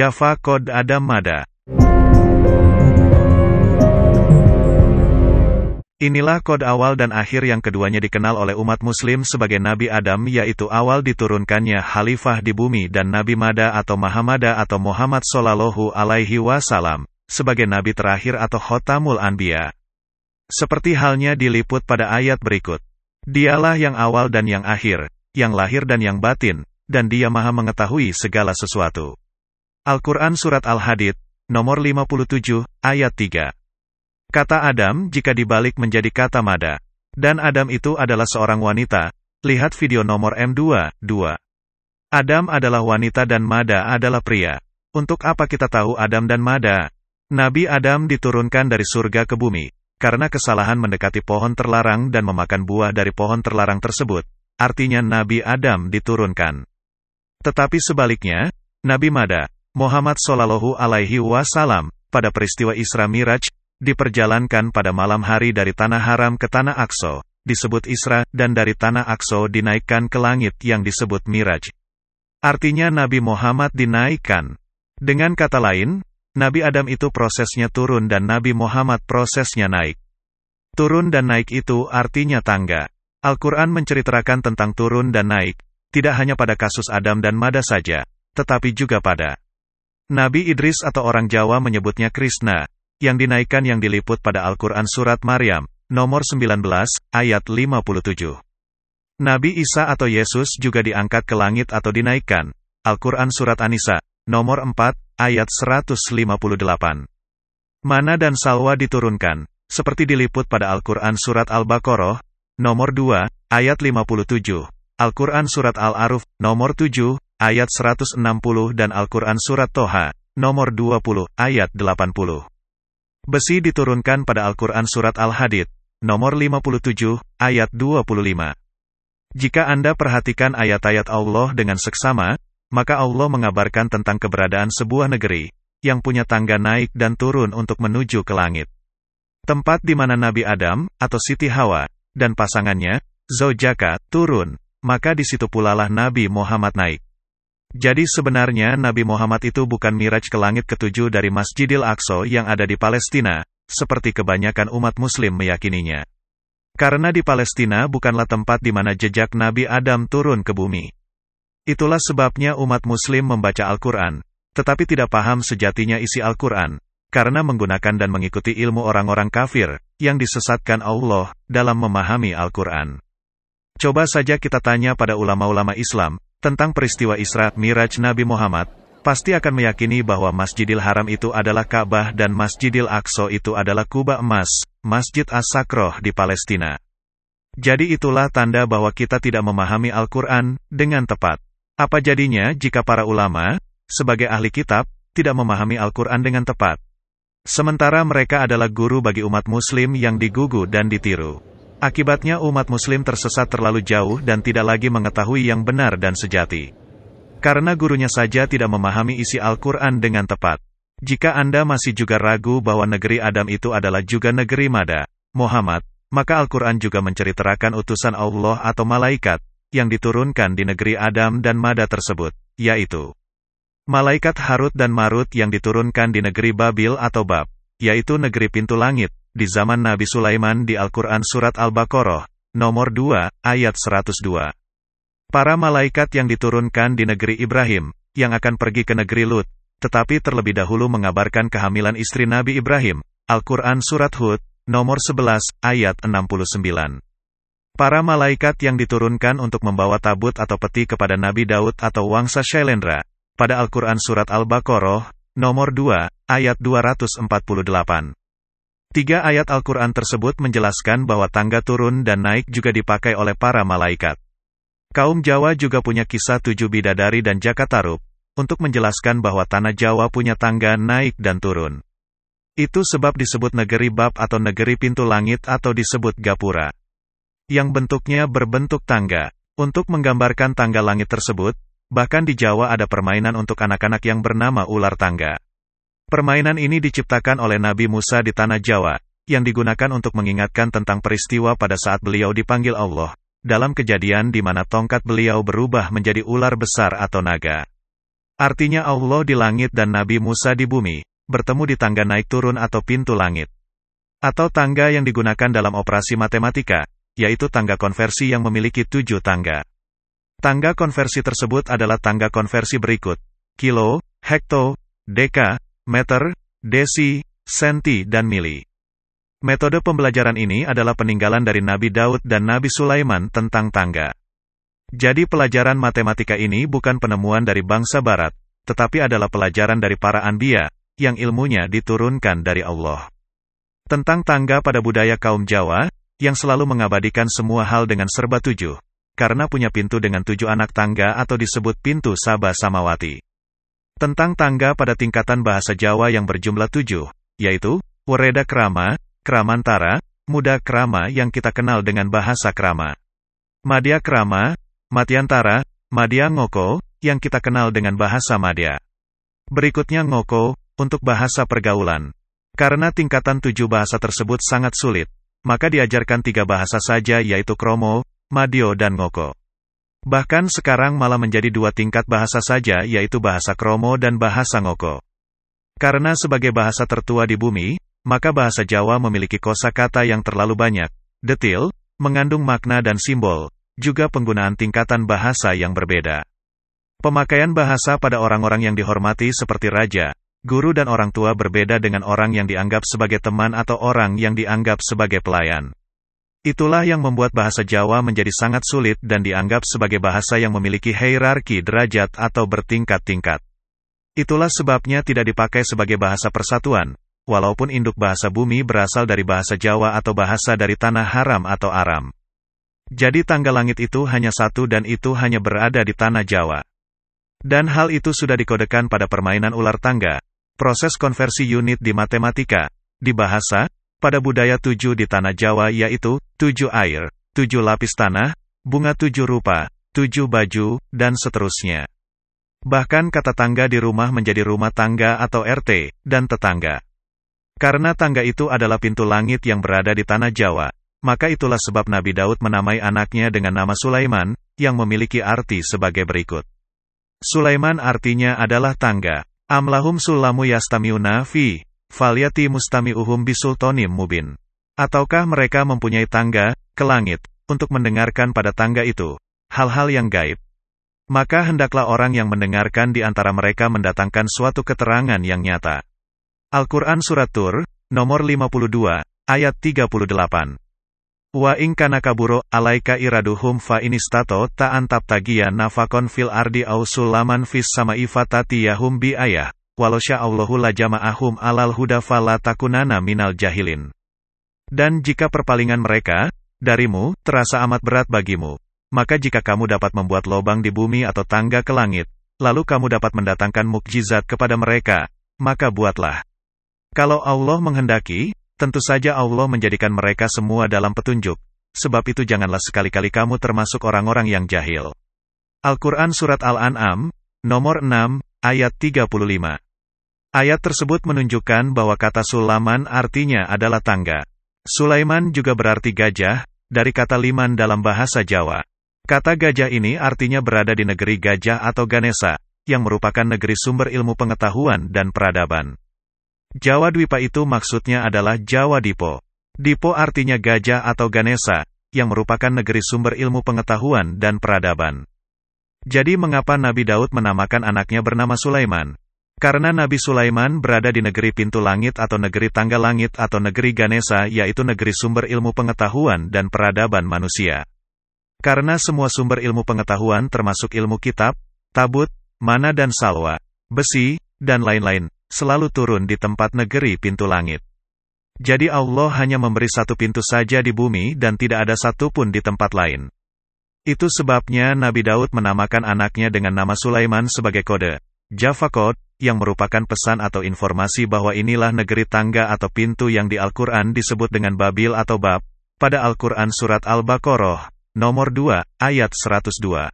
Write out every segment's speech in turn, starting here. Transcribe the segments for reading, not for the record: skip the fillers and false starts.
Java Code Adam Mada. Inilah kode awal dan akhir yang keduanya dikenal oleh umat muslim sebagai Nabi Adam, yaitu awal diturunkannya Khalifah di bumi, dan Nabi Mada atau Mahamada atau Muhammad Shallallahu Alaihi Wasallam sebagai Nabi terakhir atau Khotamul Anbiya. Seperti halnya diliput pada ayat berikut. Dialah yang awal dan yang akhir, yang lahir dan yang batin, dan Dia Maha mengetahui segala sesuatu. Al-Quran Surat Al-Hadid, nomor 57, ayat 3. Kata Adam jika dibalik menjadi kata Mada. Dan Adam itu adalah seorang wanita. Lihat video nomor M2, 2. Adam adalah wanita dan Mada adalah pria. Untuk apa kita tahu Adam dan Mada? Nabi Adam diturunkan dari surga ke bumi, karena kesalahan mendekati pohon terlarang dan memakan buah dari pohon terlarang tersebut. Artinya Nabi Adam diturunkan. Tetapi sebaliknya, Nabi Mada, Muhammad Shallallahu Alaihi Wasallam, pada peristiwa Isra Miraj, diperjalankan pada malam hari dari Tanah Haram ke Tanah Aqsa, disebut Isra, dan dari Tanah Aqsa dinaikkan ke langit yang disebut Miraj. Artinya Nabi Muhammad dinaikkan. Dengan kata lain, Nabi Adam itu prosesnya turun dan Nabi Muhammad prosesnya naik. Turun dan naik itu artinya tangga. Al-Quran menceritakan tentang turun dan naik, tidak hanya pada kasus Adam dan Mada saja, tetapi juga pada Nabi Idris atau orang Jawa menyebutnya Krishna, yang dinaikkan yang diliput pada Al-Quran Surat Maryam, nomor 19, ayat 57. Nabi Isa atau Yesus juga diangkat ke langit atau dinaikkan. Al-Quran Surat An-Nisa, nomor 4, ayat 158. Mana dan salwa diturunkan, seperti diliput pada Al-Quran Surat Al-Baqarah, nomor 2, ayat 57. Al-Quran Surat Al-Aruf, nomor 7, ayat 160 dan Al-Quran Surat Toha, nomor 20, ayat 80. Besi diturunkan pada Al-Quran Surat Al-Hadid, nomor 57, ayat 25. Jika Anda perhatikan ayat-ayat Allah dengan seksama, maka Allah mengabarkan tentang keberadaan sebuah negeri, yang punya tangga naik dan turun untuk menuju ke langit. Tempat di mana Nabi Adam, atau Siti Hawa, dan pasangannya, Zaujaka, turun, maka di situ pula lah Nabi Muhammad naik. Jadi sebenarnya Nabi Muhammad itu bukan miraj ke langit ketujuh dari Masjidil Aqsa yang ada di Palestina, seperti kebanyakan umat muslim meyakininya. Karena di Palestina bukanlah tempat di mana jejak Nabi Adam turun ke bumi. Itulah sebabnya umat muslim membaca Al-Quran, tetapi tidak paham sejatinya isi Al-Quran, karena menggunakan dan mengikuti ilmu orang-orang kafir, yang disesatkan Allah, dalam memahami Al-Quran. Coba saja kita tanya pada ulama-ulama Islam, tentang peristiwa Isra Miraj Nabi Muhammad, pasti akan meyakini bahwa Masjidil Haram itu adalah Ka'bah dan Masjidil Aqsa itu adalah Kuba emas, Masjid As-Sakroh di Palestina. Jadi itulah tanda bahwa kita tidak memahami Al-Quran dengan tepat. Apa jadinya jika para ulama, sebagai ahli kitab, tidak memahami Al-Quran dengan tepat? Sementara mereka adalah guru bagi umat muslim yang digugu dan ditiru. Akibatnya umat muslim tersesat terlalu jauh dan tidak lagi mengetahui yang benar dan sejati. Karena gurunya saja tidak memahami isi Al-Quran dengan tepat. Jika Anda masih juga ragu bahwa negeri Adam itu adalah juga negeri Mada, Muhammad, maka Al-Quran juga menceritakan utusan Allah atau malaikat, yang diturunkan di negeri Adam dan Mada tersebut, yaitu malaikat Harut dan Marut yang diturunkan di negeri Babil atau Bab, yaitu negeri pintu langit, di zaman Nabi Sulaiman di Al-Quran Surat Al-Baqarah, nomor 2, ayat 102. Para malaikat yang diturunkan di negeri Ibrahim, yang akan pergi ke negeri Lut, tetapi terlebih dahulu mengabarkan kehamilan istri Nabi Ibrahim, Al-Quran Surat Hud, nomor 11, ayat 69. Para malaikat yang diturunkan untuk membawa tabut atau peti kepada Nabi Daud atau Wangsa Shailendra, pada Al-Quran Surat Al-Baqarah, nomor 2, ayat 248. 3 ayat Al-Quran tersebut menjelaskan bahwa tangga turun dan naik juga dipakai oleh para malaikat. Kaum Jawa juga punya kisah 7 bidadari dan Jakatarub, untuk menjelaskan bahwa tanah Jawa punya tangga naik dan turun. Itu sebab disebut negeri Bab atau negeri pintu langit atau disebut Gapura, yang bentuknya berbentuk tangga. Untuk menggambarkan tangga langit tersebut, bahkan di Jawa ada permainan untuk anak-anak yang bernama ular tangga. Permainan ini diciptakan oleh Nabi Musa di tanah Jawa, yang digunakan untuk mengingatkan tentang peristiwa pada saat beliau dipanggil Allah, dalam kejadian di mana tongkat beliau berubah menjadi ular besar atau naga. Artinya Allah di langit dan Nabi Musa di bumi, bertemu di tangga naik turun atau pintu langit. Atau tangga yang digunakan dalam operasi matematika, yaitu tangga konversi yang memiliki 7 tangga. Tangga konversi tersebut adalah tangga konversi berikut: kilo, hekto, deka, meter, desi, senti, dan mili. Metode pembelajaran ini adalah peninggalan dari Nabi Daud dan Nabi Sulaiman tentang tangga. Jadi pelajaran matematika ini bukan penemuan dari bangsa barat, tetapi adalah pelajaran dari para anbiya, yang ilmunya diturunkan dari Allah. Tentang tangga pada budaya kaum Jawa, yang selalu mengabadikan semua hal dengan serba 7, karena punya pintu dengan 7 anak tangga atau disebut pintu Saba Samawati. Tentang tangga pada tingkatan bahasa Jawa yang berjumlah 7, yaitu, Wereda Krama, Kramantara, Muda Krama yang kita kenal dengan bahasa Krama. Madya Krama, Matyantara, Madya Ngoko, yang kita kenal dengan bahasa Madya. Berikutnya Ngoko, untuk bahasa pergaulan. Karena tingkatan 7 bahasa tersebut sangat sulit, maka diajarkan 3 bahasa saja yaitu Kromo, Madyo dan Ngoko. Bahkan sekarang malah menjadi 2 tingkat bahasa saja yaitu bahasa Kromo dan bahasa Ngoko. Karena sebagai bahasa tertua di bumi, maka bahasa Jawa memiliki kosakata yang terlalu banyak, detil, mengandung makna dan simbol, juga penggunaan tingkatan bahasa yang berbeda. Pemakaian bahasa pada orang-orang yang dihormati seperti raja, guru dan orang tua berbeda dengan orang yang dianggap sebagai teman atau orang yang dianggap sebagai pelayan. Itulah yang membuat bahasa Jawa menjadi sangat sulit dan dianggap sebagai bahasa yang memiliki hierarki derajat atau bertingkat-tingkat. Itulah sebabnya tidak dipakai sebagai bahasa persatuan, walaupun induk bahasa bumi berasal dari bahasa Jawa atau bahasa dari tanah haram atau Aram. Jadi tangga langit itu hanya satu dan itu hanya berada di tanah Jawa. Dan hal itu sudah dikodekan pada permainan ular tangga, proses konversi unit di matematika, di bahasa, pada budaya 7 di tanah Jawa yaitu, 7 air, 7 lapis tanah, bunga 7 rupa, 7 baju, dan seterusnya. Bahkan kata tangga di rumah menjadi rumah tangga atau RT, dan tetangga. Karena tangga itu adalah pintu langit yang berada di tanah Jawa, maka itulah sebab Nabi Daud menamai anaknya dengan nama Sulaiman, yang memiliki arti sebagai berikut. Sulaiman artinya adalah tangga. Amlahum sulamu yastamiuna fi, falyati mustami'uhum bisultonim mubin. Ataukah mereka mempunyai tangga, ke langit, untuk mendengarkan pada tangga itu, hal-hal yang gaib. Maka hendaklah orang yang mendengarkan di antara mereka mendatangkan suatu keterangan yang nyata. Al-Quran Surat Tur, nomor 52, ayat 38. Wa in kana kaburo alaika iraduhum fa inistato ta'an tabtagiya nafakon fil ardi au sulaman fis sama'i fatatiyahum bi ayah, walau sya'allahu lajama'ahum alal huda fala takunana minal jahilin. Dan jika perpalingan mereka, darimu, terasa amat berat bagimu, maka jika kamu dapat membuat lobang di bumi atau tangga ke langit, lalu kamu dapat mendatangkan mukjizat kepada mereka, maka buatlah. Kalau Allah menghendaki, tentu saja Allah menjadikan mereka semua dalam petunjuk, sebab itu janganlah sekali-kali kamu termasuk orang-orang yang jahil. Al-Quran Surat Al-An'am, nomor 6, ayat 35. Ayat tersebut menunjukkan bahwa kata Sulaman artinya adalah tangga. Sulaiman juga berarti gajah, dari kata liman dalam bahasa Jawa. Kata gajah ini artinya berada di negeri gajah atau Ganesa, yang merupakan negeri sumber ilmu pengetahuan dan peradaban. Jawa Dwipa itu maksudnya adalah Jawa Dipo. Dipo artinya gajah atau Ganesa, yang merupakan negeri sumber ilmu pengetahuan dan peradaban. Jadi mengapa Nabi Daud menamakan anaknya bernama Sulaiman? Karena Nabi Sulaiman berada di negeri pintu langit atau negeri tangga langit atau negeri Ganesa yaitu negeri sumber ilmu pengetahuan dan peradaban manusia. Karena semua sumber ilmu pengetahuan termasuk ilmu kitab, tabut, mana dan salwa, besi, dan lain-lain, selalu turun di tempat negeri pintu langit. Jadi Allah hanya memberi satu pintu saja di bumi dan tidak ada satupun di tempat lain. Itu sebabnya Nabi Daud menamakan anaknya dengan nama Sulaiman sebagai kode, Jafakot, yang merupakan pesan atau informasi bahwa inilah negeri tangga atau pintu yang di Al-Quran disebut dengan Babil atau Bab, pada Al-Quran Surat Al-Baqarah, nomor 2, ayat 102.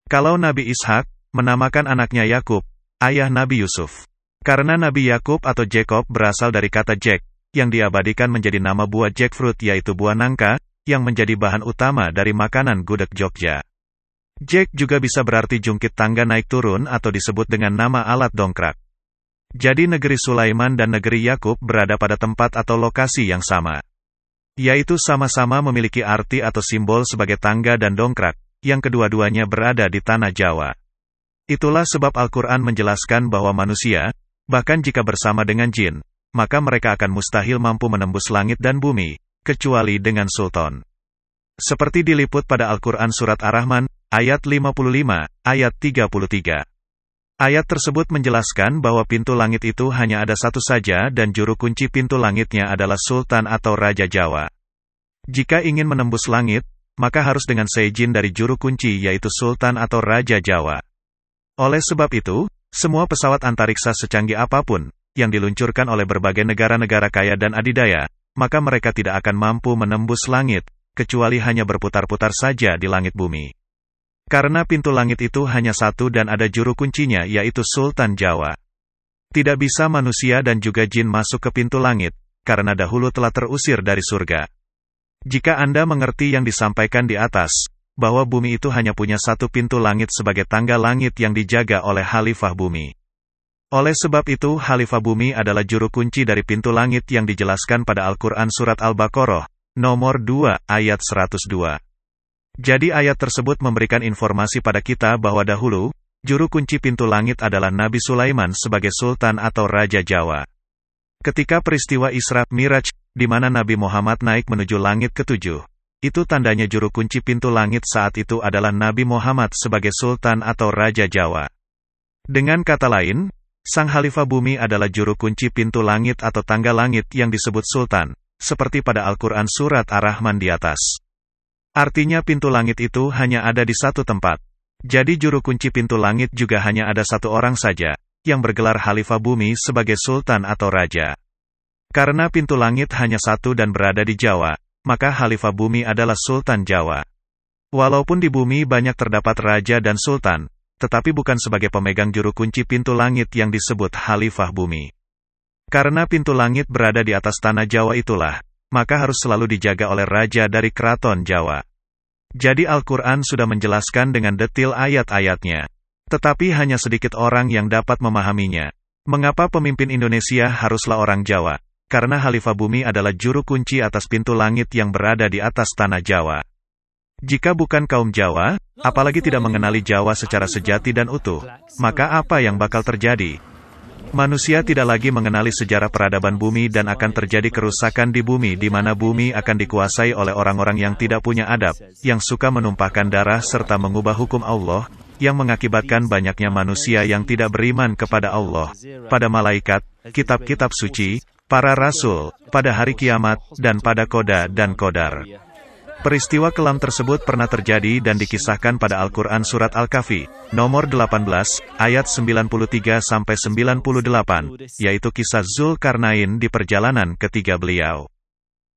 Kalau Nabi Ishak, menamakan anaknya Yakub, ayah Nabi Yusuf. Karena Nabi Yakub atau Jacob berasal dari kata Jack, yang diabadikan menjadi nama buah jackfruit yaitu buah nangka, yang menjadi bahan utama dari makanan gudeg Jogja. Jack juga bisa berarti jungkit tangga naik turun atau disebut dengan nama alat dongkrak. Jadi negeri Sulaiman dan negeri Yakub berada pada tempat atau lokasi yang sama. Yaitu sama-sama memiliki arti atau simbol sebagai tangga dan dongkrak, yang kedua-duanya berada di tanah Jawa. Itulah sebab Al-Quran menjelaskan bahwa manusia, bahkan jika bersama dengan jin, maka mereka akan mustahil mampu menembus langit dan bumi, kecuali dengan sultan. Seperti diliput pada Al-Quran Surat Ar-Rahman, ayat 55, ayat 33. Ayat tersebut menjelaskan bahwa pintu langit itu hanya ada satu saja dan juru kunci pintu langitnya adalah Sultan atau Raja Jawa. Jika ingin menembus langit, maka harus dengan seizin dari juru kunci yaitu Sultan atau Raja Jawa. Oleh sebab itu, semua pesawat antariksa secanggih apapun, yang diluncurkan oleh berbagai negara-negara kaya dan adidaya, maka mereka tidak akan mampu menembus langit, kecuali hanya berputar-putar saja di langit bumi. Karena pintu langit itu hanya satu dan ada juru kuncinya yaitu Sultan Jawa. Tidak bisa manusia dan juga jin masuk ke pintu langit, karena dahulu telah terusir dari surga. Jika Anda mengerti yang disampaikan di atas, bahwa bumi itu hanya punya satu pintu langit sebagai tangga langit yang dijaga oleh Khalifah Bumi. Oleh sebab itu Khalifah Bumi adalah juru kunci dari pintu langit yang dijelaskan pada Al-Quran Surat Al-Baqarah, nomor 2, ayat 102. Jadi ayat tersebut memberikan informasi pada kita bahwa dahulu, juru kunci pintu langit adalah Nabi Sulaiman sebagai Sultan atau Raja Jawa. Ketika peristiwa Isra Miraj, di mana Nabi Muhammad naik menuju langit ketujuh, itu tandanya juru kunci pintu langit saat itu adalah Nabi Muhammad sebagai Sultan atau Raja Jawa. Dengan kata lain, Sang Khalifah Bumi adalah juru kunci pintu langit atau tangga langit yang disebut Sultan, seperti pada Al-Quran Surat Ar-Rahman di atas. Artinya pintu langit itu hanya ada di satu tempat. Jadi juru kunci pintu langit juga hanya ada satu orang saja, yang bergelar Khalifah Bumi sebagai Sultan atau Raja. Karena pintu langit hanya satu dan berada di Jawa, maka Khalifah Bumi adalah Sultan Jawa. Walaupun di bumi banyak terdapat Raja dan Sultan, tetapi bukan sebagai pemegang juru kunci pintu langit yang disebut Khalifah Bumi. Karena pintu langit berada di atas tanah Jawa itulah, maka harus selalu dijaga oleh Raja dari Keraton Jawa. Jadi Al-Quran sudah menjelaskan dengan detail ayat-ayatnya. Tetapi hanya sedikit orang yang dapat memahaminya. Mengapa pemimpin Indonesia haruslah orang Jawa? Karena Khalifah Bumi adalah juru kunci atas pintu langit yang berada di atas tanah Jawa. Jika bukan kaum Jawa, apalagi tidak mengenali Jawa secara sejati dan utuh, maka apa yang bakal terjadi? Manusia tidak lagi mengenali sejarah peradaban bumi dan akan terjadi kerusakan di bumi di mana bumi akan dikuasai oleh orang-orang yang tidak punya adab, yang suka menumpahkan darah serta mengubah hukum Allah, yang mengakibatkan banyaknya manusia yang tidak beriman kepada Allah, pada malaikat, kitab-kitab suci, para rasul, pada hari kiamat, dan pada koda dan kodar. Peristiwa kelam tersebut pernah terjadi dan dikisahkan pada Al-Quran Surat Al-Kahfi, nomor 18, ayat 93-98, yaitu kisah Zulkarnain di perjalanan ketiga beliau.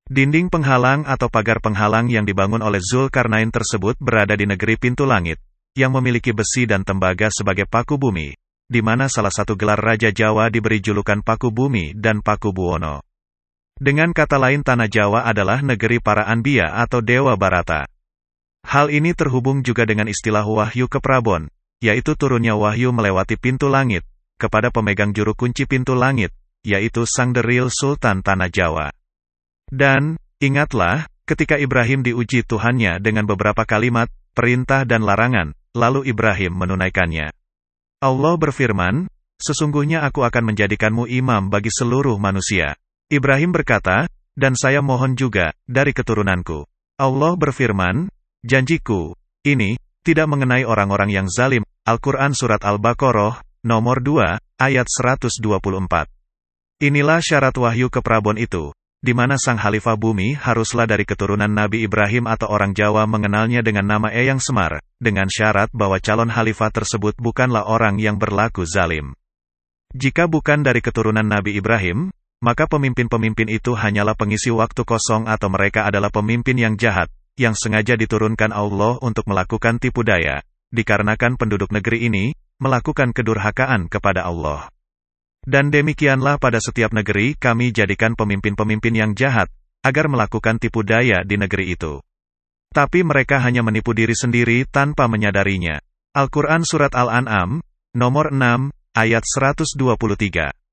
Dinding penghalang atau pagar penghalang yang dibangun oleh Zulkarnain tersebut berada di negeri pintu langit, yang memiliki besi dan tembaga sebagai paku bumi, di mana salah satu gelar Raja Jawa diberi julukan Paku Bumi dan Paku Buwono. Dengan kata lain tanah Jawa adalah negeri para anbiya atau Dewa Barata. Hal ini terhubung juga dengan istilah wahyu ke Prabon, yaitu turunnya wahyu melewati pintu langit, kepada pemegang juru kunci pintu langit, yaitu Sang Deril Sultan Tanah Jawa. Dan, ingatlah, ketika Ibrahim diuji Tuhannya dengan beberapa kalimat, perintah dan larangan, lalu Ibrahim menunaikannya. Allah berfirman, sesungguhnya aku akan menjadikanmu imam bagi seluruh manusia. Ibrahim berkata, dan saya mohon juga, dari keturunanku. Allah berfirman, janjiku, ini, tidak mengenai orang-orang yang zalim. Al-Quran Surat Al-Baqarah, nomor 2, ayat 124. Inilah syarat wahyu ke Prabon itu, di mana Sang Khalifah Bumi haruslah dari keturunan Nabi Ibrahim atau orang Jawa mengenalnya dengan nama Eyang Semar, dengan syarat bahwa calon Khalifah tersebut bukanlah orang yang berlaku zalim. Jika bukan dari keturunan Nabi Ibrahim, maka pemimpin-pemimpin itu hanyalah pengisi waktu kosong atau mereka adalah pemimpin yang jahat, yang sengaja diturunkan Allah untuk melakukan tipu daya, dikarenakan penduduk negeri ini, melakukan kedurhakaan kepada Allah. Dan demikianlah pada setiap negeri kami jadikan pemimpin-pemimpin yang jahat, agar melakukan tipu daya di negeri itu. Tapi mereka hanya menipu diri sendiri tanpa menyadarinya. Al-Quran Surat Al-An'am, nomor 6, ayat 123.